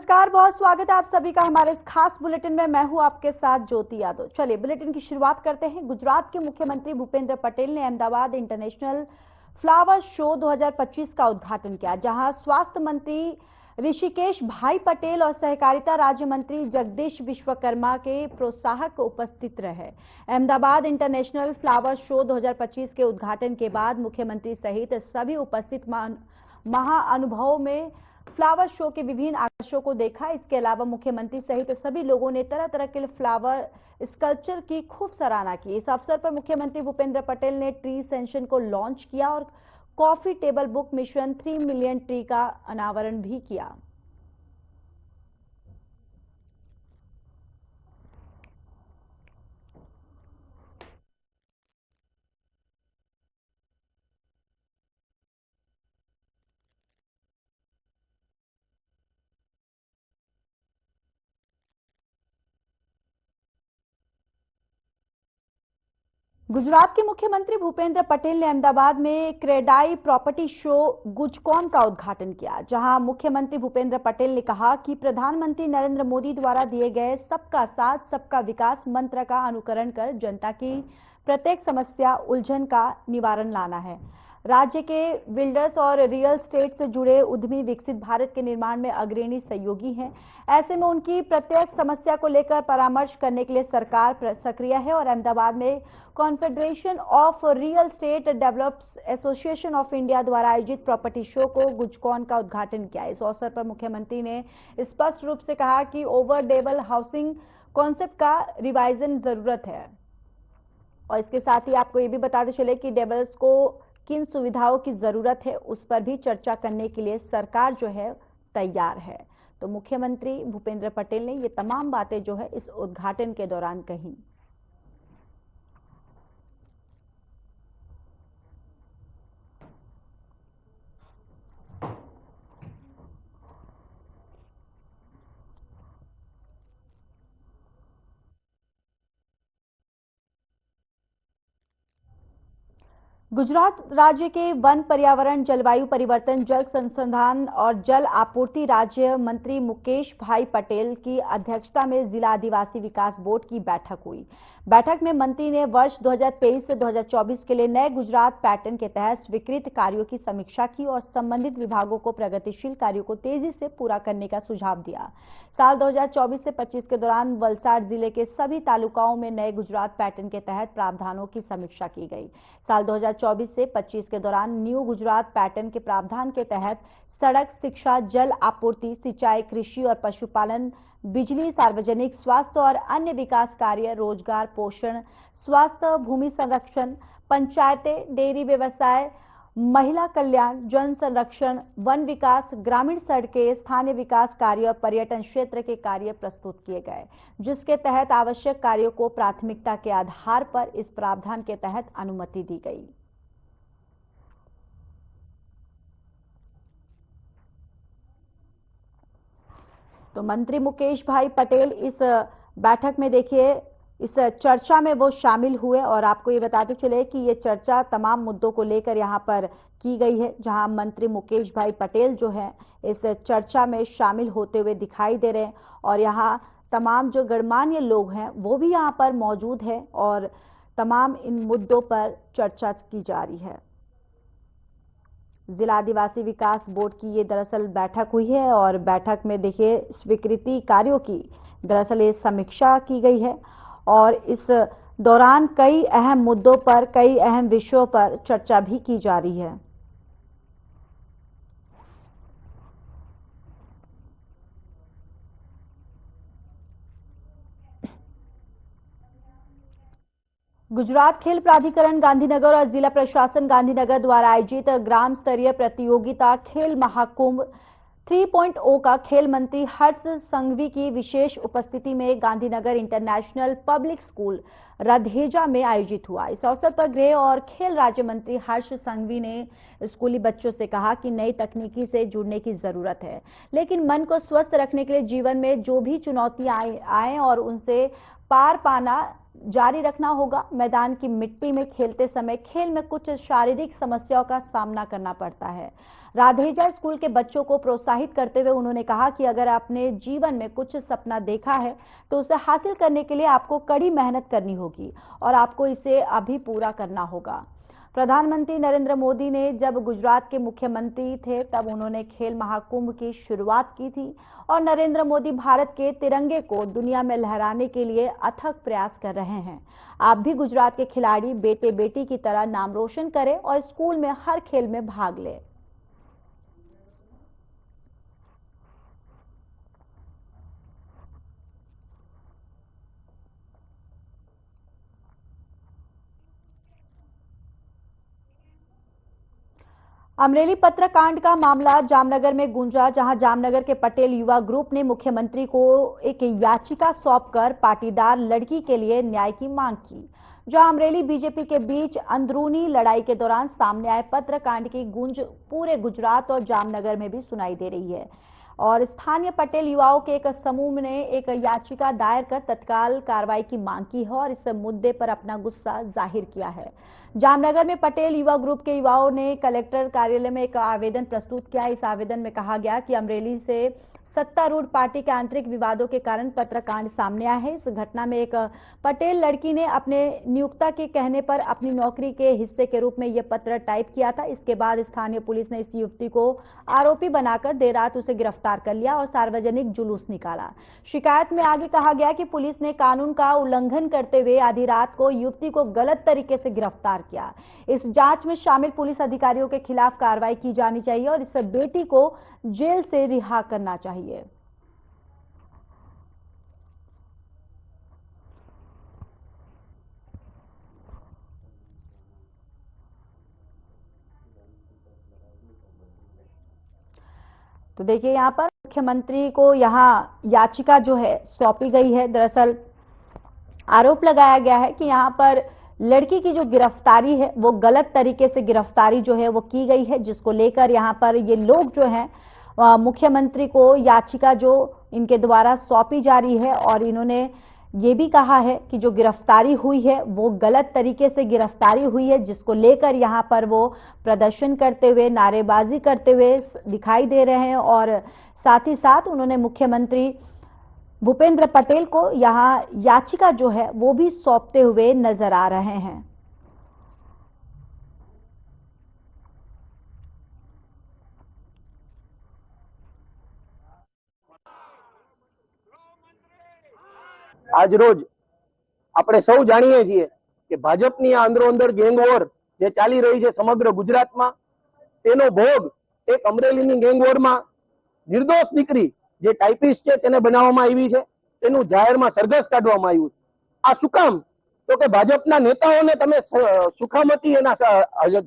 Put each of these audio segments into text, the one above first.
नमस्कार, बहुत स्वागत है आप सभी का हमारे इस खास बुलेटिन में। मैं हूं आपके साथ ज्योति यादव। चलिए बुलेटिन की शुरुआत करते हैं। गुजरात के मुख्यमंत्री भूपेंद्र पटेल ने अहमदाबाद इंटरनेशनल फ्लावर शो 2025 का उद्घाटन किया, जहां स्वास्थ्य मंत्री ऋषिकेश भाई पटेल और सहकारिता राज्य मंत्री जगदीश विश्वकर्मा के प्रोत्साहक उपस्थित रहे। अहमदाबाद इंटरनेशनल फ्लावर शो 2025 के उद्घाटन के बाद मुख्यमंत्री सहित सभी उपस्थित महाअनुभवों में फ्लावर शो के विभिन्न आकर्षणों को देखा। इसके अलावा मुख्यमंत्री सहित सभी लोगों ने तरह तरह के फ्लावर स्कल्पचर की खूब सराहना की। इस अवसर पर मुख्यमंत्री भूपेंद्र पटेल ने ट्री सेंशन को लॉन्च किया और coffee table book mission 3 million tree का अनावरण भी किया। गुजरात के मुख्यमंत्री भूपेंद्र पटेल ने अहमदाबाद में क्रेडाई प्रॉपर्टी शो गुजकॉन का उद्घाटन किया, जहां मुख्यमंत्री भूपेंद्र पटेल ने कहा कि प्रधानमंत्री नरेंद्र मोदी द्वारा दिए गए सबका साथ सबका विकास मंत्र का अनुकरण कर जनता की प्रत्येक समस्या उलझन का निवारण लाना है। राज्य के बिल्डर्स और रियल एस्टेट से जुड़े उद्यमी विकसित भारत के निर्माण में अग्रणी सहयोगी हैं। ऐसे में उनकी प्रत्येक समस्या को लेकर परामर्श करने के लिए सरकार सक्रिय है और अहमदाबाद में confederation of real estate developers association of India द्वारा आयोजित प्रॉपर्टी शो को गुजकॉन का उद्घाटन किया। इस अवसर पर मुख्यमंत्री ने स्पष्ट रूप से कहा कि ओवरडेबल हाउसिंग कॉन्सेप्ट का रिवाइजन जरूरत है और इसके साथ ही आपको ये भी बताते चले कि डेवलपर्स को किन सुविधाओं की जरूरत है उस पर भी चर्चा करने के लिए सरकार जो है तैयार है। तो मुख्यमंत्री भूपेंद्र पटेल ने ये तमाम बातें जो है इस उद्घाटन के दौरान कही। गुजरात राज्य के वन, पर्यावरण, जलवायु परिवर्तन, जल संसाधन और जल आपूर्ति राज्य मंत्री मुकेश भाई पटेल की अध्यक्षता में जिला आदिवासी विकास बोर्ड की बैठक हुई। बैठक में मंत्री ने वर्ष 2023 से 2024 के लिए नए गुजरात पैटर्न के तहत स्वीकृत कार्यों की समीक्षा की और संबंधित विभागों को प्रगतिशील कार्यों को तेजी से पूरा करने का सुझाव दिया। साल 2024 से 25 के दौरान वलसाड जिले के सभी तालुकाओं में नए गुजरात पैटर्न के तहत प्रावधानों की समीक्षा की गई। साल 2024 से 25 के दौरान न्यू गुजरात पैटर्न के प्रावधान के तहत सड़क, शिक्षा, जल आपूर्ति, सिंचाई, कृषि और पशुपालन, बिजली, सार्वजनिक स्वास्थ्य और अन्य विकास कार्य, रोजगार, पोषण, स्वास्थ्य, भूमि संरक्षण, पंचायतें, डेयरी व्यवसाय, महिला कल्याण, जन संरक्षण, वन विकास, ग्रामीण सड़कें, स्थानीय विकास कार्य और पर्यटन क्षेत्र के कार्य प्रस्तुत किए गए, जिसके तहत आवश्यक कार्यों को प्राथमिकता के आधार पर इस प्रावधान के तहत अनुमति दी गई। तो मंत्री मुकेश भाई पटेल इस बैठक में देखिए इस चर्चा में वो शामिल हुए और आपको ये बताते चले कि ये चर्चा तमाम मुद्दों को लेकर यहाँ पर की गई है, जहां मंत्री मुकेश भाई पटेल जो है इस चर्चा में शामिल होते हुए दिखाई दे रहे हैं और यहाँ तमाम जो गणमान्य लोग हैं वो भी यहाँ पर मौजूद है और तमाम इन मुद्दों पर चर्चा की जा रही है। जिला आदिवासी विकास बोर्ड की ये दरअसल बैठक हुई है और बैठक में देखिए स्वीकृति कार्यों की दरअसल ये समीक्षा की गई है और इस दौरान कई अहम मुद्दों पर, कई अहम विषयों पर चर्चा भी की जा रही है। गुजरात खेल प्राधिकरण गांधीनगर और जिला प्रशासन गांधीनगर द्वारा आयोजित ग्राम स्तरीय प्रतियोगिता खेल महाकुंभ 3.0 का खेल मंत्री हर्ष संघवी की विशेष उपस्थिति में गांधीनगर इंटरनेशनल पब्लिक स्कूल रधेजा में आयोजित हुआ। इस अवसर पर गृह और खेल राज्य मंत्री हर्ष संघवी ने स्कूली बच्चों से कहा कि नई तकनीकी से जुड़ने की जरूरत है, लेकिन मन को स्वस्थ रखने के लिए जीवन में जो भी चुनौतियां आए और उनसे पार पाना जारी रखना होगा। मैदान की मिट्टी में खेलते समय खेल में कुछ शारीरिक समस्याओं का सामना करना पड़ता है। राधेजा स्कूल के बच्चों को प्रोत्साहित करते हुए उन्होंने कहा कि अगर आपने जीवन में कुछ सपना देखा है तो उसे हासिल करने के लिए आपको कड़ी मेहनत करनी होगी और आपको इसे अभी पूरा करना होगा। प्रधानमंत्री नरेंद्र मोदी ने जब गुजरात के मुख्यमंत्री थे तब उन्होंने खेल महाकुंभ की शुरुआत की थी और नरेंद्र मोदी भारत के तिरंगे को दुनिया में लहराने के लिए अथक प्रयास कर रहे हैं। आप भी गुजरात के खिलाड़ी बेटे बेटी की तरह नाम रोशन करें और स्कूल में हर खेल में भाग लें। अमरेली पत्रकांड का मामला जामनगर में गूंजा, जहां जामनगर के पटेल युवा ग्रुप ने मुख्यमंत्री को एक याचिका सौंपकर पाटीदार लड़की के लिए न्याय की मांग की। जहां अमरेली बीजेपी के बीच अंदरूनी लड़ाई के दौरान सामने आए पत्रकांड की गूंज पूरे गुजरात और जामनगर में भी सुनाई दे रही है और स्थानीय पटेल युवाओं के एक समूह ने एक याचिका दायर कर तत्काल कार्रवाई की मांग की है और इस मुद्दे पर अपना गुस्सा जाहिर किया है। जामनगर में पटेल युवा ग्रुप के युवाओं ने कलेक्टर कार्यालय में एक आवेदन प्रस्तुत किया। इस आवेदन में कहा गया कि अमरेली से सत्तारूढ़ पार्टी के आंतरिक विवादों के कारण पत्रकांड सामने आया है। इस घटना में एक पटेल लड़की ने अपने नियोक्ता के कहने पर अपनी नौकरी के हिस्से के रूप में यह पत्र टाइप किया था। इसके बाद स्थानीय पुलिस ने इस युवती को आरोपी बनाकर देर रात उसे गिरफ्तार कर लिया और सार्वजनिक जुलूस निकाला। शिकायत में आगे कहा गया कि पुलिस ने कानून का उल्लंघन करते हुए आधी रात को युवती को गलत तरीके से गिरफ्तार किया। इस जांच में शामिल पुलिस अधिकारियों के खिलाफ कार्रवाई की जानी चाहिए और इस बेटी को जेल से रिहा करना चाहिए। तो देखिए, यहां पर मुख्यमंत्री को यहां याचिका जो है सौंपी गई है। दरअसल आरोप लगाया गया है कि यहां पर लड़की की जो गिरफ्तारी है वो गलत तरीके से गिरफ्तारी जो है वो की गई है, जिसको लेकर यहां पर ये लोग जो हैं मुख्यमंत्री को याचिका जो इनके द्वारा सौंपी जा रही है और इन्होंने ये भी कहा है कि जो गिरफ्तारी हुई है वो गलत तरीके से गिरफ्तारी हुई है, जिसको लेकर यहां पर वो प्रदर्शन करते हुए नारेबाजी करते हुए दिखाई दे रहे हैं और साथ ही साथ उन्होंने मुख्यमंत्री भूपेंद्र पटेल को यहां याचिका जो है वो भी सौंपते हुए नजर आ रहे हैं। आज रोज આપણે સૌ જાણીએ છીએ કે ભાજપની આ અંદરો-અંદર ગેંગવોર જે ચાલી રહી છે સમગ્ર ગુજરાતમાં, તેનો ભોગ એક અમરેલીની ગેંગવોરમાં નિર્દોષ દીકરી જે ટાઈપિસ્ટ છે તેને બનાવવામાં આવી છે, તેનું જાહેરમાં સરઘસ કાઢવામાં આવ્યું. આ શું કામ? તો કે ભાજપના નેતાઓને તમે સુખામતી એના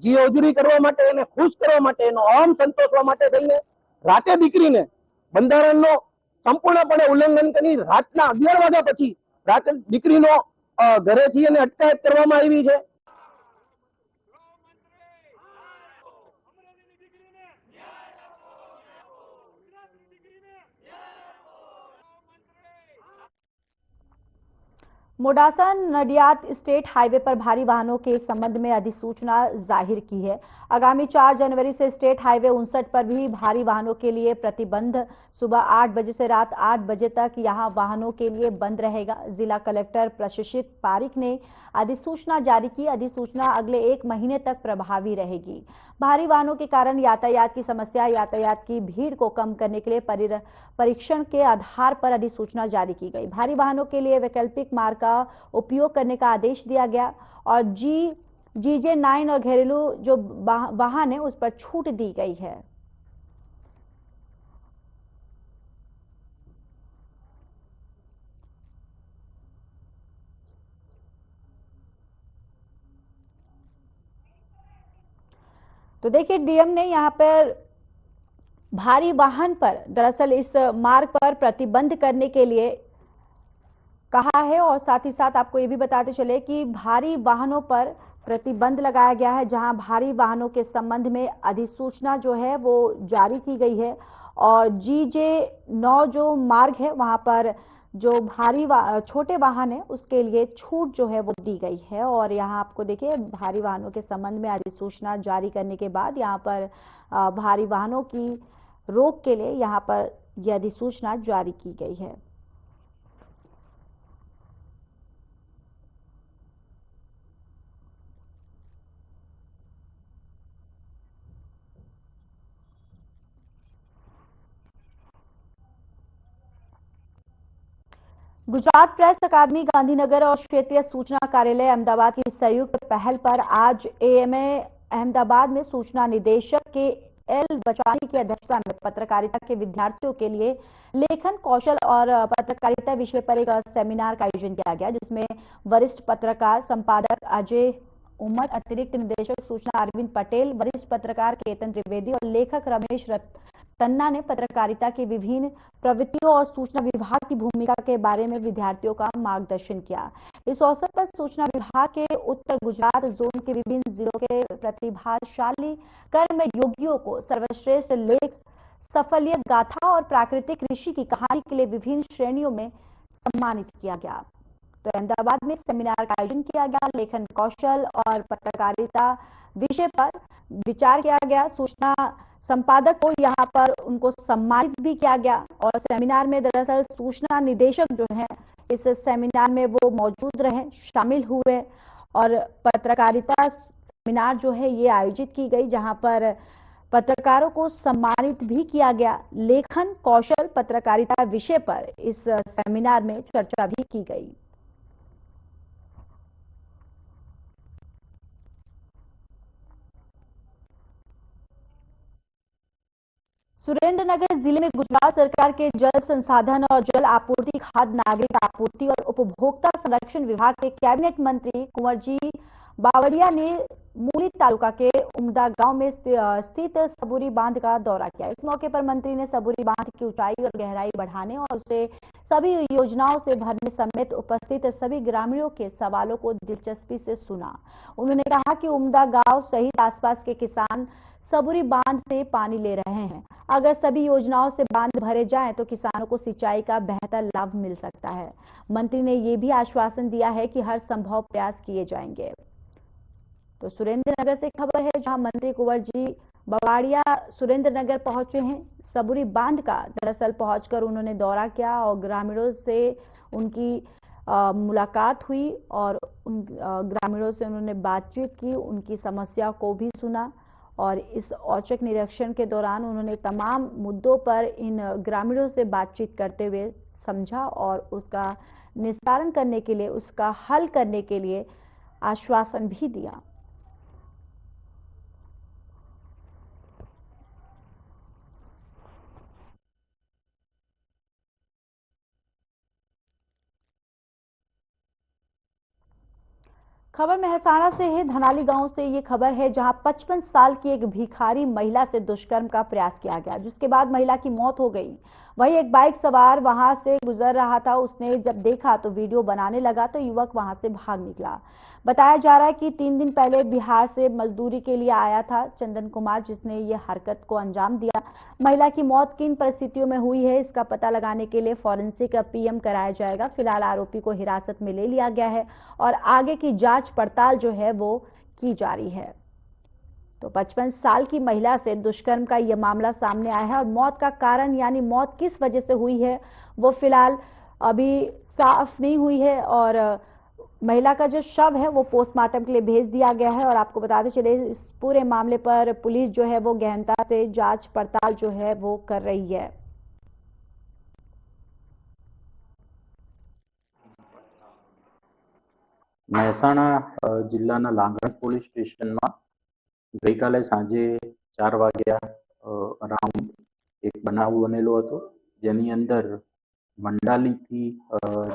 જી હજુરી કરવા માટે, એને ખુશ કરવા માટે, એનો અહમ સંતોષવા માટે થઈને રાતે દીકરીને બંધારણનો સંપૂર્ણપણે ઉલ્લંઘન કરી રાતના 11 વાગ્યા પછી રાતે દીકરીનો ઘરેથી એને અટકાયત કરવામાં આવી છે. मोडासा नडियाद स्टेट हाईवे पर भारी वाहनों के संबंध में अधिसूचना जाहिर की है। आगामी 4 जनवरी से स्टेट हाईवे 59 पर भी भारी वाहनों के लिए प्रतिबंध सुबह 8 बजे से रात 8 बजे तक यहां वाहनों के लिए बंद रहेगा। जिला कलेक्टर प्रशिक्षित पारिक ने अधिसूचना जारी की। अधिसूचना अगले 1 महीने तक प्रभावी रहेगी। भारी वाहनों के कारण यातायात की समस्या, यातायात की भीड़ को कम करने के लिए परीक्षण के आधार पर अधिसूचना जारी की गई। भारी वाहनों के लिए वैकल्पिक मार्ग का उपयोग करने का आदेश दिया गया और GJ9 और घरेलू जो वाहन है उस पर छूट दी गई है। तो देखिए, डीएम ने यहां पर भारी वाहन पर दरअसल इस मार्ग पर प्रतिबंध करने के लिए कहा है और साथ ही साथ आपको ये भी बताते चले कि भारी वाहनों पर प्रतिबंध लगाया गया है, जहां भारी वाहनों के संबंध में अधिसूचना जो है वो जारी की गई है और GJ9 जो मार्ग है वहां पर जो छोटे वाहन है उसके लिए छूट जो है वो दी गई है। और यहाँ आपको देखिए भारी वाहनों के संबंध में अधिसूचना जारी करने के बाद यहाँ पर भारी वाहनों की रोक के लिए यहाँ पर यह अधिसूचना जारी की गई है। गुजरात प्रेस अकादमी गांधीनगर और क्षेत्रीय सूचना कार्यालय अहमदाबाद की संयुक्त पहल पर आज AMA अहमदाबाद में सूचना निदेशक के L बचानी की अध्यक्षता में पत्रकारिता के विद्यार्थियों के लिए लेखन कौशल और पत्रकारिता विषय पर एक सेमिनार का आयोजन किया गया, जिसमें वरिष्ठ पत्रकार संपादक अजय उमर, अतिरिक्त निदेशक सूचना अरविंद पटेल, वरिष्ठ पत्रकार केतन त्रिवेदी और लेखक रमेश तन्ना ने पत्रकारिता की विभिन्न प्रवृत्तियों और सूचना विभाग की भूमिका के बारे में विद्यार्थियों का मार्गदर्शन किया। इस अवसर पर सूचना विभाग के उत्तर गुजरात जोन के विभिन्न जिलों के प्रतिभाशाली कर्म योगियों को सर्वश्रेष्ठ लेख, सफलियत गाथा और प्राकृतिक कृषि की कहानी के लिए विभिन्न श्रेणियों में सम्मानित किया गया। तो अहमदाबाद में सेमिनार का आयोजन किया गया। लेखन कौशल और पत्रकारिता विषय पर विचार किया गया। सूचना संपादक को यहाँ पर उनको सम्मानित भी किया गया और सेमिनार में दरअसल सूचना निदेशक जो है इस सेमिनार में वो मौजूद रहे, शामिल हुए और पत्रकारिता सेमिनार जो है ये आयोजित की गई, जहां पर पत्रकारों को सम्मानित भी किया गया। लेखन कौशल पत्रकारिता विषय पर इस सेमिनार में चर्चा भी की गई। सुरेंद्रनगर जिले में गुजरात सरकार के जल संसाधन और जल आपूर्ति, खाद्य नागरिक आपूर्ति और उपभोक्ता संरक्षण विभाग के कैबिनेट मंत्री कुंवर जी बावड़िया ने मूली तालुका के उमदा गांव में स्थित सबूरी बांध का दौरा किया। इस मौके पर मंत्री ने सबूरी बांध की ऊंचाई और गहराई बढ़ाने और उसे सभी योजनाओं से भरने समेत उपस्थित सभी ग्रामीणों के सवालों को दिलचस्पी से सुना। उन्होंने कहा कि उमदा गांव सहित आसपास के किसान सबूरी बांध से पानी ले रहे हैं। अगर सभी योजनाओं से बांध भरे जाएं तो किसानों को सिंचाई का बेहतर लाभ मिल सकता है। मंत्री ने यह भी आश्वासन दिया है कि हर संभव प्रयास किए जाएंगे। तो सुरेंद्रनगर से खबर है, जहां मंत्री कुंवर जी बावड़िया सुरेंद्रनगर पहुंचे हैं। सबूरी बांध का दरअसल पहुंचकर उन्होंने दौरा किया और ग्रामीणों से उनकी मुलाकात हुई और उन ग्रामीणों से उन्होंने बातचीत की, उनकी समस्या को भी सुना। और इस औचक निरीक्षण के दौरान उन्होंने तमाम मुद्दों पर इन ग्रामीणों से बातचीत करते हुए समझा और उसका निस्तारण करने के लिए, उसका हल करने के लिए आश्वासन भी दिया। खबर मेहसाणा से है। धनाली गांव से ये खबर है, जहां 55 साल की एक भिखारी महिला से दुष्कर्म का प्रयास किया गया, जिसके बाद महिला की मौत हो गई। वहीं एक बाइक सवार वहां से गुजर रहा था, उसने जब देखा तो वीडियो बनाने लगा तो युवक वहां से भाग निकला। बताया जा रहा है कि 3 दिन पहले बिहार से मजदूरी के लिए आया था चंदन कुमार, जिसने ये हरकत को अंजाम दिया। महिला की मौत किन परिस्थितियों में हुई है इसका पता लगाने के लिए फॉरेंसिक PM कराया जाएगा। फिलहाल आरोपी को हिरासत में ले लिया गया है और आगे की जांच पड़ताल जो है वो की जा रही है। तो 55 साल की महिला से दुष्कर्म का यह मामला सामने आया है और मौत का कारण यानी मौत किस वजह से हुई है वो फिलहाल अभी साफ नहीं हुई है और महिला का जो शव है वो पोस्टमार्टम के लिए भेज दिया गया है। और आपको बताते चले, इस पूरे मामले पर पुलिस जो है वो गहनता से जांच पड़ताल जो है वो कर रही है। મહેસાણા જિલ્લાના લાંગણ પોલીસ સ્ટેશનમાં ગઈકાલે સાંજે 4 વાગ્યા અરાઉન્ડ એક બનાવ બનેલો હતો, જેની અંદર મંડાલીથી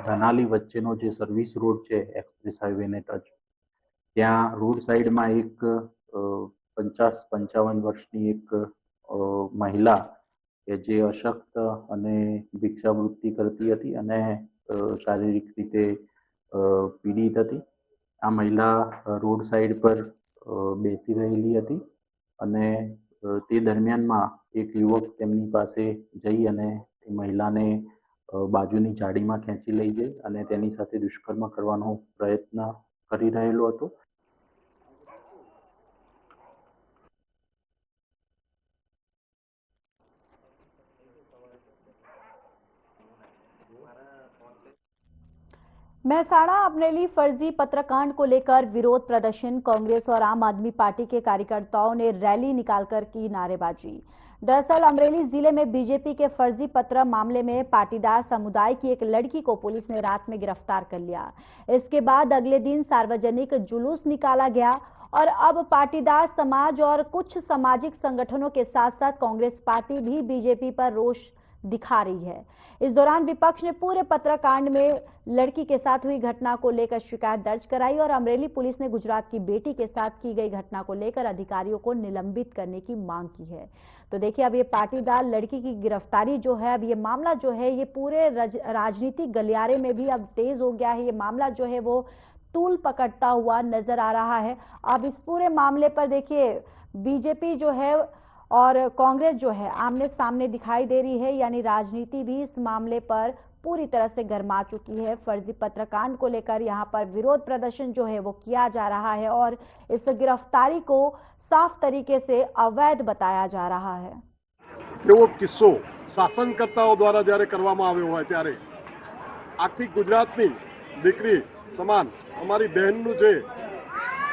ધનાલી વચ્ચેનો જે સર્વિસ રોડ છે એક્સપ્રેસ હાઈવેને ટચ, ત્યાં રોડ સાઈડમાં એક 50-55 વર્ષની એક મહિલા કે જે અશક્ત અને ભિક્ષાવૃત્તિ કરતી હતી અને શારીરિક રીતે પીડિત હતી। આ મહિલા રોડ સાઈડ પર બેસી રહેલી હતી અને તે દરમિયાનમાં એક યુવક તેમની પાસે જઈ અને તે મહિલાને બાજુની ઝાડીમાં ખેંચી લઈ જઈ અને તેની સાથે દુષ્કર્મ કરવાનો પ્રયત્ન કરી રહેલો હતો. मेहसाणा अमरेली फर्जी पत्रकांड को लेकर विरोध प्रदर्शन, कांग्रेस और आम आदमी पार्टी के कार्यकर्ताओं ने रैली निकालकर की नारेबाजी। दरअसल अमरेली जिले में बीजेपी के फर्जी पत्र मामले में पाटीदार समुदाय की एक लड़की को पुलिस ने रात में गिरफ्तार कर लिया। इसके बाद अगले दिन सार्वजनिक जुलूस निकाला गया और अब पाटीदार समाज और कुछ सामाजिक संगठनों के साथ साथ कांग्रेस पार्टी भी बीजेपी पर रोष दिखा रही है। इस दौरान विपक्ष ने पूरे पत्रकांड में लड़की के साथ हुई घटना को लेकर शिकायत दर्ज कराई और अमरेली पुलिस ने गुजरात की बेटी के साथ की गई घटना को लेकर अधिकारियों को निलंबित करने की मांग की है। तो देखिए, अब ये पाटीदार लड़की की गिरफ्तारी जो है, अब ये मामला जो है ये पूरे राजनीतिक गलियारे में भी अब तेज हो गया है। ये मामला जो है वो तूल पकड़ता हुआ नजर आ रहा है। अब इस पूरे मामले पर देखिए, बीजेपी जो है और कांग्रेस जो है आमने सामने दिखाई दे रही है, यानी राजनीति भी इस मामले पर पूरी तरह से गर्मा चुकी है। फर्जी पत्रकांड को लेकर यहां पर विरोध प्रदर्शन जो है वो किया जा रहा है और इस गिरफ्तारी को साफ तरीके से अवैध बताया जा रहा है। एवो किस्सो शासनकर्ताओं द्वारा જ્યારે કરવામાં આવ્યો હોય ત્યારે આખી ગુજરાતની દીકરી સમાન અમારી બહેનનું જે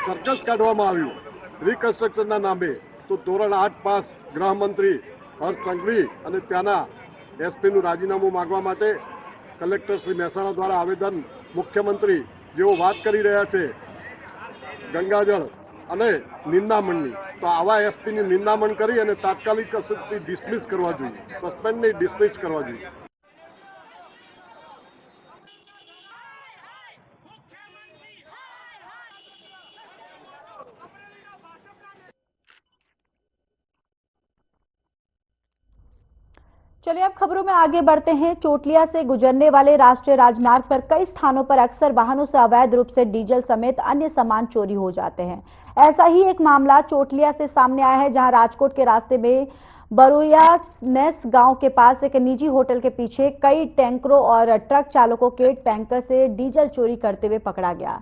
સર્કસ કાઢવામાં આવ્યું રિકન્સ્ટ્રક્શનના નામે, તો ધોરણ 8 પાસ ગૃહમંત્રી હર્ષ સંઘવી અને ત્યાંના એસપીનું રાજીનામું માંગવા માટે કલેક્ટર શ્રી મહેસાણા દ્વારા આવેદન મુખ્યમંત્રી જેઓ વાત કરી રહ્યા છે ગંગાજળ અને નિંદામણની, તો આવા એસપીની નિંદામણ કરી અને તાત્કાલિક અસરથી ડિસમિસ કરવા જોઈએ, સસ્પેન્ડ નહીં ડિસમિસ કરવા જોઈએ। चलिए अब खबरों में आगे बढ़ते हैं। चोटिया से गुजरने वाले राष्ट्रीय राजमार्ग पर कई स्थानों पर अक्सर वाहनों से अवैध रूप से डीजल समेत अन्य सामान चोरी हो जाते हैं। ऐसा ही एक मामला चोटिया से सामने आया है, जहां राजकोट के रास्ते में बरुया नेस गांव के पास एक निजी होटल के पीछे कई टैंकरों और ट्रक चालकों के टैंकर से डीजल चोरी करते हुए पकड़ा गया।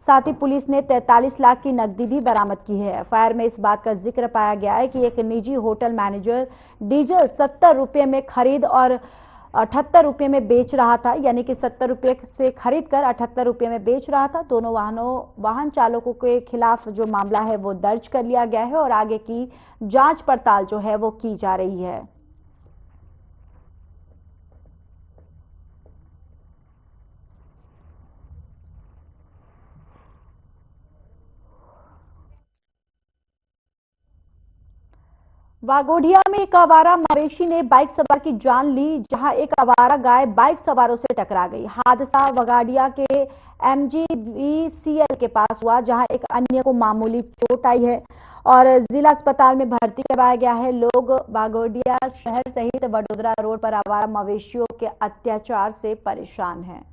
साथ ही पुलिस ने 43 लाख की नकदी भी बरामद की है। एफआईआर में इस बात का जिक्र पाया गया है कि एक निजी होटल मैनेजर डीजल 70 रुपये में खरीद और 78 रुपये में बेच रहा था, यानी कि 70 रुपये से खरीद कर 78 रुपये में बेच रहा था। दोनों वाहन चालकों के खिलाफ जो मामला है वो दर्ज कर लिया गया है और आगे की जांच पड़ताल जो है वो की जा रही है। वागोडिया में एक आवारा मवेशी ने बाइक सवार की जान ली, जहां एक आवारा गाय बाइक सवारों से टकरा गई। हादसा वागोडिया के MGBCL के पास हुआ, जहां एक अन्य को मामूली चोट आई है और जिला अस्पताल में भर्ती करवाया गया है। लोग वागोडिया शहर सहित वडोदरा रोड पर आवारा मवेशियों के अत्याचार से परेशान हैं।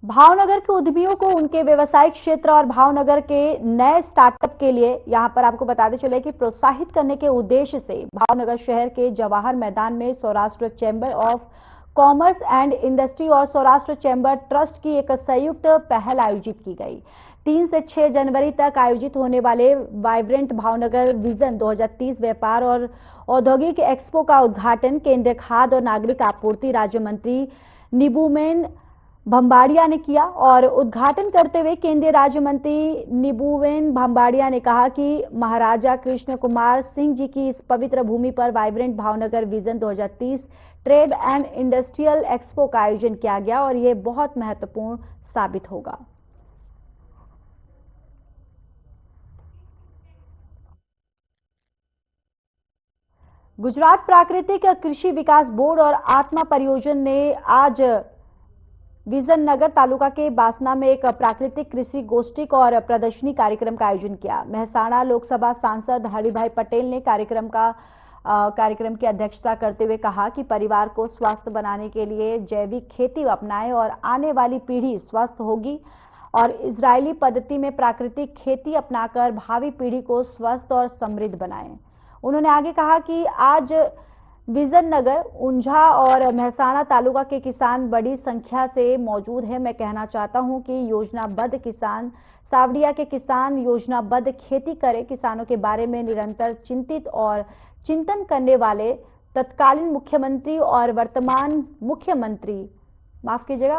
भावनगर के उद्यमियों को उनके व्यवसायिक क्षेत्र और भावनगर के नए स्टार्टअप के लिए यहां पर आपको बताते चले कि प्रोत्साहित करने के उद्देश्य से भावनगर शहर के जवाहर मैदान में Saurashtra chamber of commerce and industry और सौराष्ट्र चैंबर ट्रस्ट की एक संयुक्त पहल आयोजित की गई। 3 से 6 जनवरी तक आयोजित होने वाले वाइब्रेंट भावनगर विजन 2030 व्यापार और औद्योगिक एक्सपो का उद्घाटन केंद्रीय खाद्य और नागरिक आपूर्ति राज्य मंत्री निबूमेन भंबाड़िया ने किया और उद्घाटन करते हुए केंद्रीय राज्य मंत्री निबूवेन भंबाड़िया ने कहा कि महाराजा कृष्ण कुमार सिंह जी की इस पवित्र भूमि पर vibrant Bhavnagar vision 2030 trade and industrial expo का आयोजन किया गया और यह बहुत महत्वपूर्ण साबित होगा। गुजरात प्राकृतिक कृषि विकास बोर्ड और आत्मा परियोजन ने आज विजन नगर तालुका के बासना में एक प्राकृतिक कृषि गोष्ठी और प्रदर्शनी कार्यक्रम का आयोजन किया। मेहसाणा लोकसभा सांसद हरिभाई पटेल ने कार्यक्रम की अध्यक्षता करते हुए कहा कि परिवार को स्वस्थ बनाने के लिए जैविक खेती अपनाएं और आने वाली पीढ़ी स्वस्थ होगी और इजरायली पद्धति में प्राकृतिक खेती अपनाकर भावी पीढ़ी को स्वस्थ और समृद्ध बनाएं। उन्होंने आगे कहा कि आज विजन नगर, ऊंझा और मेहसाणा तालुका के किसान बड़ी संख्या से मौजूद हैं। मैं कहना चाहता हूं कि योजनाबद्ध किसान, सावड़िया के किसान योजनाबद्ध खेती करें। किसानों के बारे में निरंतर चिंतित और चिंतन करने वाले तत्कालीन मुख्यमंत्री और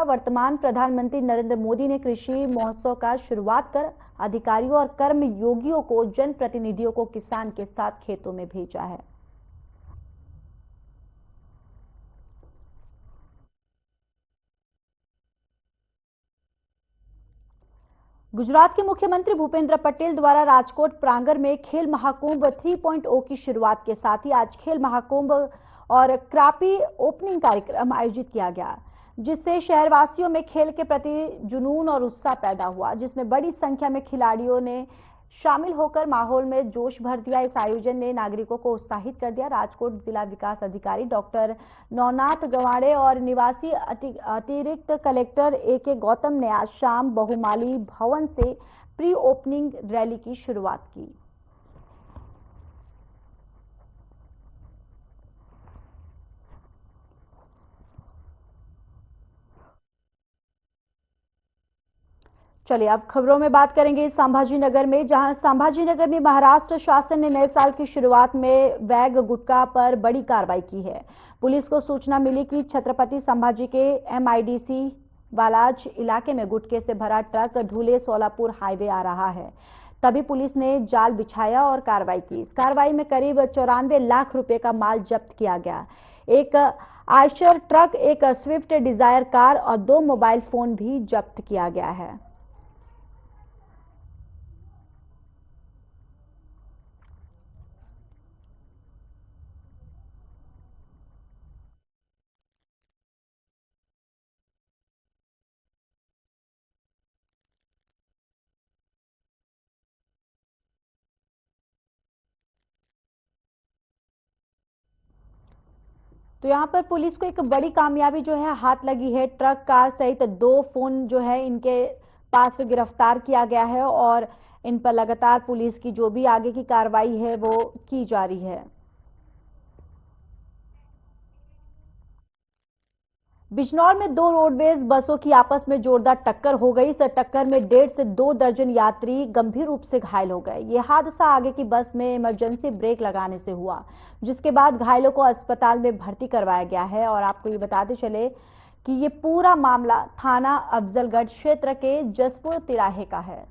वर्तमान प्रधानमंत्री नरेंद्र मोदी ने कृषि महोत्सव का शुरुआत कर अधिकारियों और कर्म योगियों को, जनप्रतिनिधियों को किसान के साथ खेतों में भेजा है। गुजरात के मुख्यमंत्री भूपेंद्र पटेल द्वारा राजकोट प्रांगण में खेल महाकुंभ 3.0 की शुरुआत के साथ ही आज खेल महाकुंभ और क्रापी ओपनिंग कार्यक्रम आयोजित किया गया, जिससे शहरवासियों में खेल के प्रति जुनून और उत्साह पैदा हुआ, जिसमें बड़ी संख्या में खिलाड़ियों ने शामिल होकर माहौल में जोश भर दिया। इस आयोजन ने नागरिकों को उत्साहित कर दिया। राजकोट जिला विकास अधिकारी डॉक्टर नौनाथ गवाड़े और निवासी अतिरिक्त कलेक्टर ए.के. गौतम ने आज शाम बहुमाली भवन से प्री ओपनिंग रैली की शुरुआत की। चलिए अब खबरों में बात करेंगे संभाजी नगर में, जहां संभाजी नगर में महाराष्ट्र शासन ने नए साल की शुरुआत में वैग गुटखा पर बड़ी कार्रवाई की है। पुलिस को सूचना मिली कि छत्रपति संभाजी के MIDC बालाज इलाके में गुटखे से भरा ट्रक धुले सोलापुर हाईवे आ रहा है। तभी पुलिस ने जाल बिछाया और कार्रवाई की। इस कार्रवाई में करीब 94 लाख रुपए का माल जब्त किया गया। एक आयशर ट्रक, एक स्विफ्ट डिजायर कार और 2 मोबाइल फोन भी जब्त किया गया है। तो यहां पर पुलिस को एक बड़ी कामयाबी जो है हाथ लगी है। ट्रक, कार सहित 2 फोन जो है इनके पास से गिरफ्तार किया गया है और इन पर लगातार पुलिस की जो भी आगे की कार्रवाई है वो की जा रही है। बिजनौर में 2 रोडवेज बसों की आपस में जोरदार टक्कर हो गई। इस टक्कर में 1.5 से 2 दर्जन यात्री गंभीर रूप से घायल हो गए। ये हादसा आगे की बस में इमरजेंसी ब्रेक लगाने से हुआ, जिसके बाद घायलों को अस्पताल में भर्ती करवाया गया है। और आपको ये बताते चले कि ये पूरा मामला थाना अफजलगढ़ क्षेत्र के जसपुर तिराहे का है।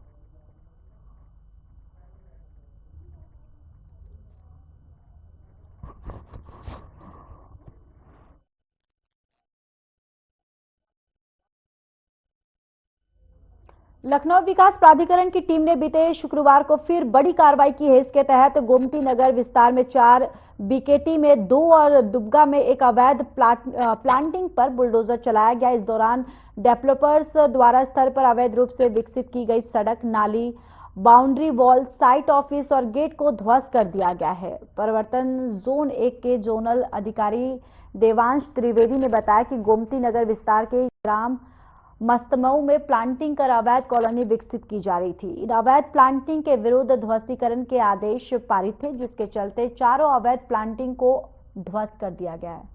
लखनऊ विकास प्राधिकरण की टीम ने बीते शुक्रवार को फिर बड़ी कार्रवाई की है। इसके तहत गोमती नगर विस्तार में 4, बीकेटी में 2 और दुबगा में 1 अवैध प्लांटिंग पर बुलडोजर चलाया गया। इस दौरान डेवलपर्स द्वारा स्थल पर अवैध रूप से विकसित की गई सड़क, नाली, बाउंड्री वॉल, साइट ऑफिस और गेट को ध्वस्त कर दिया गया है। परिवर्तन जोन 1 के जोनल अधिकारी देवांश त्रिवेदी ने बताया कि गोमती नगर विस्तार के ग्राम मस्तमऊ में प्लांटिंग कर अवैध कॉलोनी विकसित की जा रही थी। इन अवैध प्लांटिंग के विरुद्ध ध्वस्तीकरण के आदेश पारित थे, जिसके चलते चारों अवैध प्लांटिंग को ध्वस्त कर दिया गया है।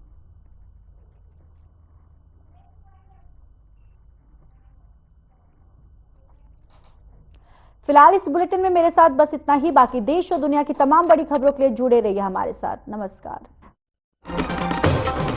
फिलहाल इस बुलेटिन में मेरे साथ बस इतना ही। बाकी देश और दुनिया की तमाम बड़ी खबरों के लिए जुड़े रहिए हमारे साथ। नमस्कार।